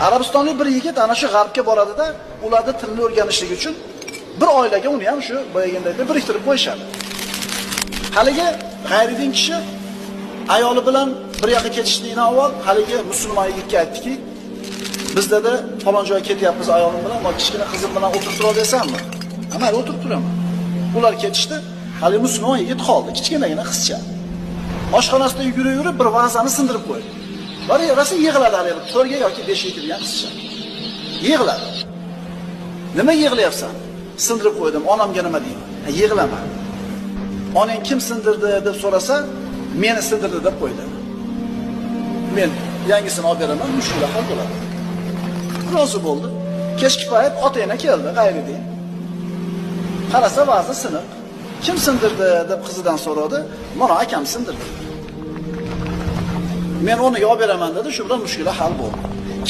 Arabistonlik bir yigit ana shu g'arbga boradi-da, ularni tilni o'rganishlik uchun bir oilaga uni ham shu boyagindagidek biriktirib qo'yishadi. Haligi g'ayridin kishi ayoli bilan bir yoqqa ketishlikdan avval haligi musulmon yigitga aytdiki, biz dedi falon joyga ketyapmiz ayolim bilan, va kichkina qizim bilan o'tirib tura olasanmi? Ha, mayli o'tirib turaman. Ular ketishdi. Hali musulmon yigit qoldi, kichkinagina qizcha. Oshxonasida yugurib bir vazani sindirib qo'ydi. Rosa yig'ladi hali 4 yoki 5 ga kirgan qizcha. Yig'ladi. Nima yig'layapsan? Sindirib qo'ydim, onamga nima deyman? Yig'lama. Onang kim sindirdi deb so'rasa, meni sindirdi deb qo'ydi. Men yangisini olib beraman, mushkula hal bo'ladi. Rozi bo'ldi. Kechki payt ota-ona keldi, g'ayridin. Qarasa vazni siniq. Kim sindirdi deb qizidan so'radi. Mana akam sindirdi. Men uni olib beraman dedi, shu bilan mushkula hal bo'ldi.